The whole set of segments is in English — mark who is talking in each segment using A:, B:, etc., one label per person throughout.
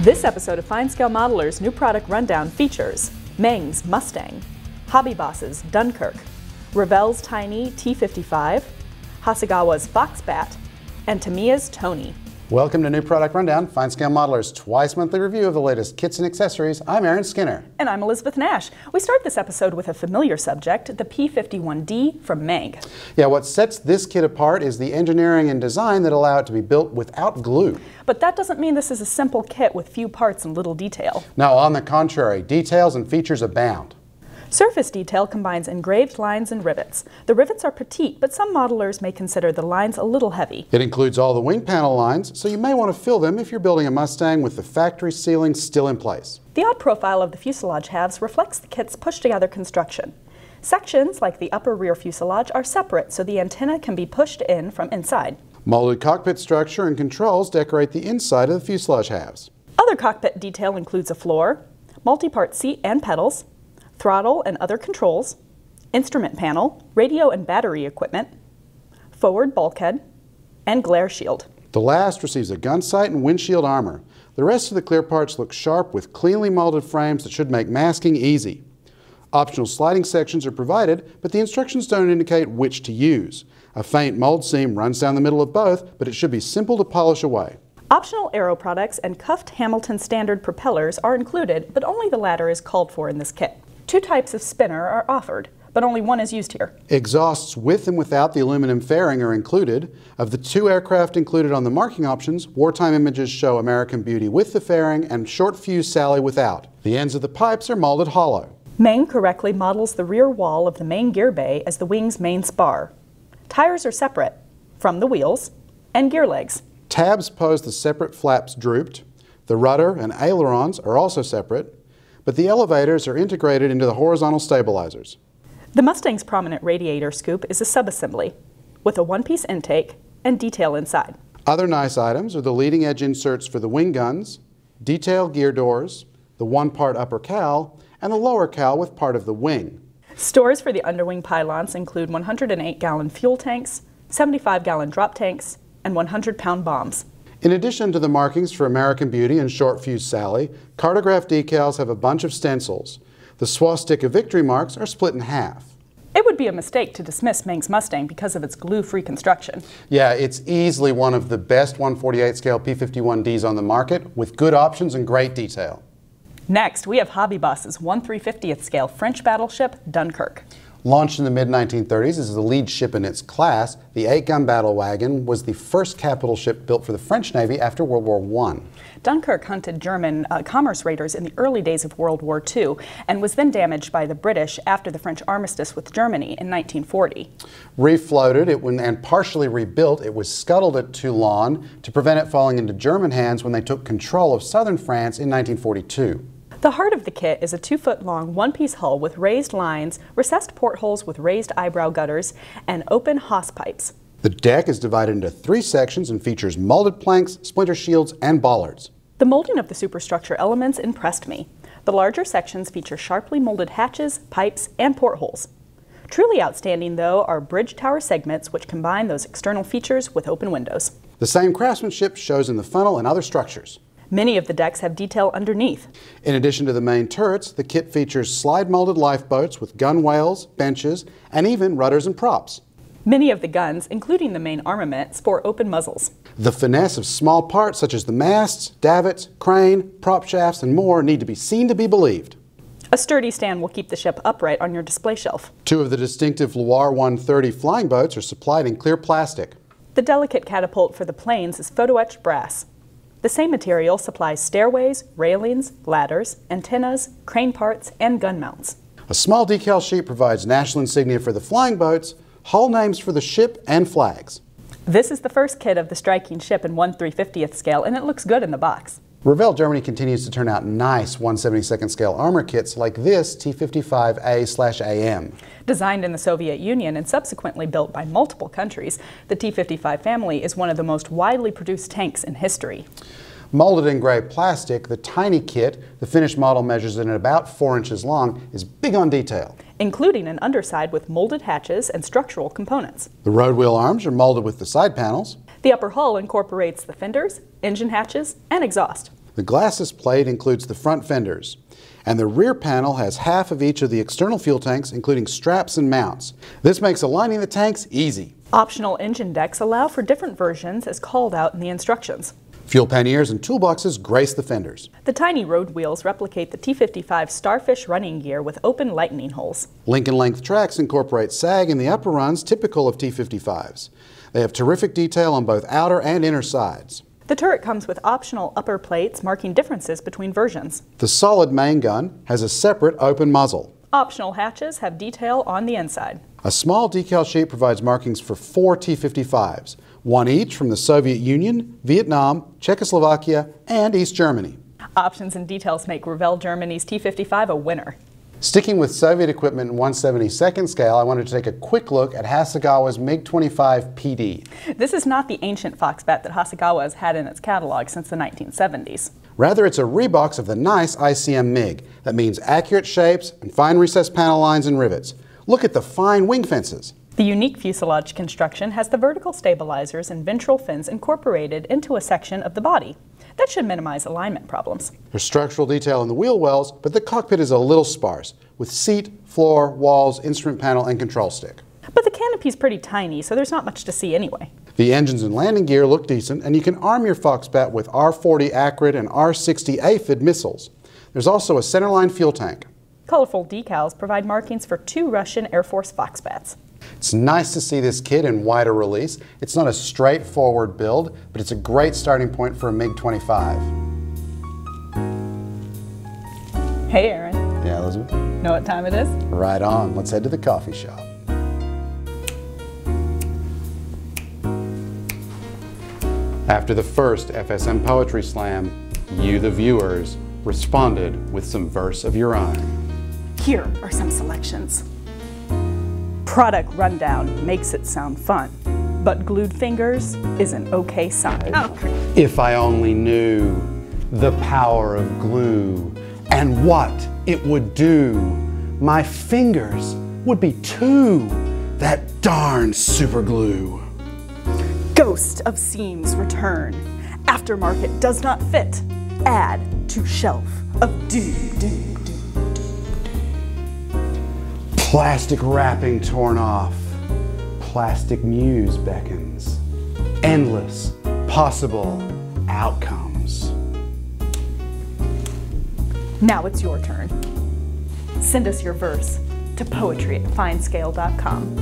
A: This episode of Fine Scale Modeler's new product rundown features Meng's Mustang, Hobby Boss's Dunkirk, Revell's Tiny T55, Hasegawa's Foxbat, and Tamiya's Tony.
B: Welcome to New Product Rundown, Fine Scale Modeler's twice monthly review of the latest kits and accessories. I'm Aaron Skinner.
A: And I'm Elizabeth Nash. We start this episode with a familiar subject, the P51D from Meng.
B: Yeah, what sets this kit apart is the engineering and design that allow it to be built without glue.
A: But that doesn't mean this is a simple kit with few parts and little detail.
B: No, on the contrary, details and features abound.
A: Surface detail combines engraved lines and rivets. The rivets are petite, but some modelers may consider the lines a little heavy.
B: It includes all the wing panel lines, so you may want to fill them if you're building a Mustang with the factory ceiling still in place.
A: The odd profile of the fuselage halves reflects the kit's pushed-together construction. Sections, like the upper rear fuselage, are separate so the antenna can be pushed in from inside.
B: Molded cockpit structure and controls decorate the inside of the fuselage halves.
A: Other cockpit detail includes a floor, multi-part seat and pedals, throttle and other controls, instrument panel, radio and battery equipment, forward bulkhead, and glare shield.
B: The last receives a gun sight and windshield armor. The rest of the clear parts look sharp with cleanly molded frames that should make masking easy. Optional sliding sections are provided, but the instructions don't indicate which to use. A faint mold seam runs down the middle of both, but it should be simple to polish away.
A: Optional aero products and cuffed Hamilton standard propellers are included, but only the latter is called for in this kit. Two types of spinner are offered, but only one is used here.
B: Exhausts with and without the aluminum fairing are included. Of the two aircraft included on the marking options, wartime images show American Beauty with the fairing and Short Fuse Sally without. The ends of the pipes are molded hollow.
A: Meng correctly models the rear wall of the main gear bay as the wing's main spar. Tires are separate from the wheels and gear legs.
B: Tabs pose the separate flaps drooped. The rudder and ailerons are also separate, but the elevators are integrated into the horizontal stabilizers.
A: The Mustang's prominent radiator scoop is a subassembly with a one-piece intake and detail inside.
B: Other nice items are the leading edge inserts for the wing guns, detail gear doors, the one-part upper cowl, and the lower cowl with part of the wing.
A: Stores for the underwing pylons include 108-gallon fuel tanks, 75-gallon drop tanks, and 100-pound bombs.
B: In addition to the markings for American Beauty and Short Fuse Sally, Cartograph decals have a bunch of stencils. The swastika victory marks are split in half.
A: It would be a mistake to dismiss Meng's Mustang because of its glue-free construction.
B: Yeah, it's easily one of the best 1/48 scale P51Ds on the market, with good options and great detail.
A: Next, we have Hobby Boss's 1/350th scale French battleship, Dunkirk.
B: Launched in the mid-1930s as the lead ship in its class, the 8-gun battle wagon was the first capital ship built for the French Navy after World War I. Dunkirk
A: hunted German commerce raiders in the early days of World War II and was then damaged by the British after the French armistice with Germany in 1940.
B: Refloated and partially rebuilt, it was scuttled at Toulon to prevent it falling into German hands when they took control of southern France in 1942.
A: The heart of the kit is a 2-foot-long one-piece hull with raised lines, recessed portholes with raised eyebrow gutters, and open hawse pipes.
B: The deck is divided into 3 sections and features molded planks, splinter shields, and bollards.
A: The molding of the superstructure elements impressed me. The larger sections feature sharply molded hatches, pipes, and portholes. Truly outstanding, though, are bridge tower segments which combine those external features with open windows.
B: The same craftsmanship shows in the funnel and other structures.
A: Many of the decks have detail underneath.
B: In addition to the main turrets, the kit features slide-molded lifeboats with gunwales, benches, and even rudders and props.
A: Many of the guns, including the main armament, sport open muzzles.
B: The finesse of small parts such as the masts, davits, crane, prop shafts, and more need to be seen to be believed.
A: A sturdy stand will keep the ship upright on your display shelf.
B: 2 of the distinctive Loire 130 flying boats are supplied in clear plastic.
A: The delicate catapult for the planes is photo-etched brass. The same material supplies stairways, railings, ladders, antennas, crane parts, and gun mounts.
B: A small decal sheet provides national insignia for the flying boats, hull names for the ship, and flags.
A: This is the first kit of the striking ship in 1/350th scale, and it looks good in the box.
B: Revell Germany continues to turn out nice 1/72nd scale armor kits like this T55A/AM.
A: Designed in the Soviet Union and subsequently built by multiple countries, the T55 family is one of the most widely produced tanks in history.
B: Molded in gray plastic, the Tiny kit, the finished model measures in at about 4 inches long, is big on detail,
A: including an underside with molded hatches and structural components.
B: The road wheel arms are molded with the side panels.
A: The upper hull incorporates the fenders, engine hatches, and exhaust.
B: The glacis plate includes the front fenders, and the rear panel has half of each of the external fuel tanks, including straps and mounts. This makes aligning the tanks easy.
A: Optional engine decks allow for different versions as called out in the instructions.
B: Fuel panniers and toolboxes grace the fenders.
A: The tiny road wheels replicate the T55 Starfish running gear with open lightning holes.
B: Lincoln length tracks incorporate sag in the upper runs typical of T55s. They have terrific detail on both outer and inner sides.
A: The turret comes with optional upper plates marking differences between versions.
B: The solid main gun has a separate open muzzle.
A: Optional hatches have detail on the inside.
B: A small decal sheet provides markings for 4 T55s, one each from the Soviet Union, Vietnam, Czechoslovakia, and East Germany.
A: Options and details make Revell Germany's T55 a winner.
B: Sticking with Soviet equipment in 1/72nd scale, I wanted to take a quick look at Hasegawa's MiG-25 PD.
A: This is not the ancient Foxbat that Hasegawa has had in its catalog since the 1970s.
B: Rather, it's a rebox of the nice ICM MiG. That means accurate shapes and fine recessed panel lines and rivets. Look at the fine wing fences.
A: The unique fuselage construction has the vertical stabilizers and ventral fins incorporated into a section of the body. That should minimize alignment problems.
B: There's structural detail in the wheel wells, but the cockpit is a little sparse, with seat, floor, walls, instrument panel, and control stick.
A: But the canopy's pretty tiny, so there's not much to see anyway.
B: The engines and landing gear look decent, and you can arm your Foxbat with R-40 Acrid and R-60 Aphid missiles. There's also a centerline fuel tank.
A: Colorful decals provide markings for 2 Russian Air Force Foxbats.
B: It's nice to see this kit in wider release. It's not a straightforward build, but it's a great starting point for a MiG-25.
A: Hey Aaron.
B: Yeah, Elizabeth?
A: Know what time it is?
B: Right on. Let's head to the coffee shop. After the first FSM Poetry Slam, you, the viewers, responded with some verse of your own.
A: Here are some selections. Product rundown makes it sound fun, but glued fingers is an okay sign. Oh.
B: If I only knew the power of glue and what it would do, my fingers would be too that darn super glue.
A: Ghost of seams return. Aftermarket does not fit. Add to shelf of doom.
B: Plastic wrapping torn off. Plastic muse beckons. Endless possible outcomes.
A: Now it's your turn. Send us your verse to poetry@finescale.com.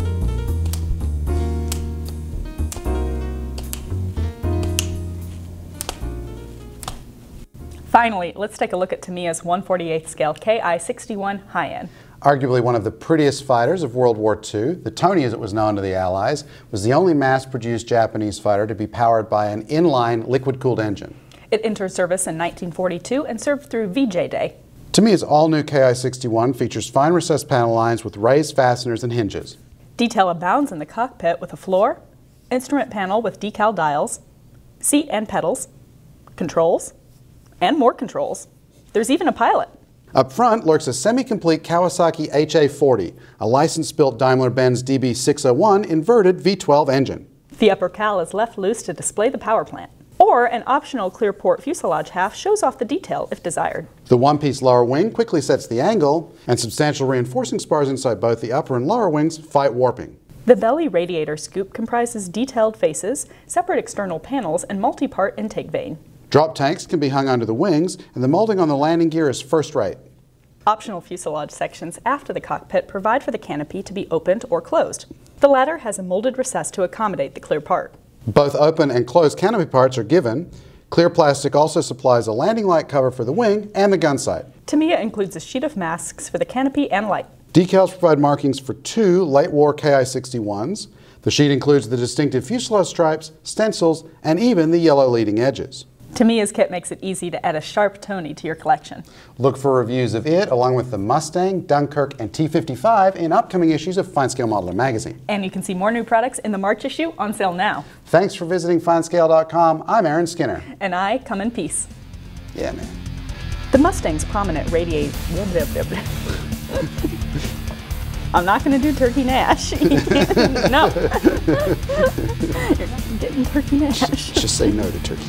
A: Finally, let's take a look at Tamiya's 1/48 scale Ki-61 high-end.
B: Arguably one of the prettiest fighters of World War II, the Tony as it was known to the Allies, was the only mass-produced Japanese fighter to be powered by an inline liquid-cooled engine.
A: It entered service in 1942 and served through VJ Day.
B: Tamiya's all-new Ki-61 features fine recessed panel lines with raised fasteners and hinges.
A: Detail abounds in the cockpit with a floor, instrument panel with decal dials, seat and pedals, controls, and more controls. There's even a pilot.
B: Up front lurks a semi-complete Kawasaki HA40, a license-built Daimler-Benz DB601 inverted V12 engine.
A: The upper cowl is left loose to display the power plant, or an optional clear port fuselage half shows off the detail if desired.
B: The one-piece lower wing quickly sets the angle, and substantial reinforcing spars inside both the upper and lower wings fight warping.
A: The belly radiator scoop comprises detailed faces, separate external panels, and multi-part intake vane.
B: Drop tanks can be hung under the wings, and the molding on the landing gear is first-rate.
A: Optional fuselage sections after the cockpit provide for the canopy to be opened or closed. The latter has a molded recess to accommodate the clear part.
B: Both open and closed canopy parts are given. Clear plastic also supplies a landing light cover for the wing and the gun sight.
A: Tamiya includes a sheet of masks for the canopy and light.
B: Decals provide markings for 2 late-war Ki-61s. The sheet includes the distinctive fuselage stripes, stencils, and even the yellow leading edges.
A: Tamiya's kit makes it easy to add a sharp Tony to your collection.
B: Look for reviews of it, along with the Mustang, Dunkirk, and T55 in upcoming issues of Fine Scale Modeler magazine.
A: And you can see more new products in the March issue on sale now.
B: Thanks for visiting Finescale.com. I'm Aaron Skinner.
A: And I come in peace.
B: Yeah, man.
A: The Mustang's prominent radiate... I'm not going to do Turkey Nash. No. You're not getting Turkey Nash.
B: Just say no to turkey.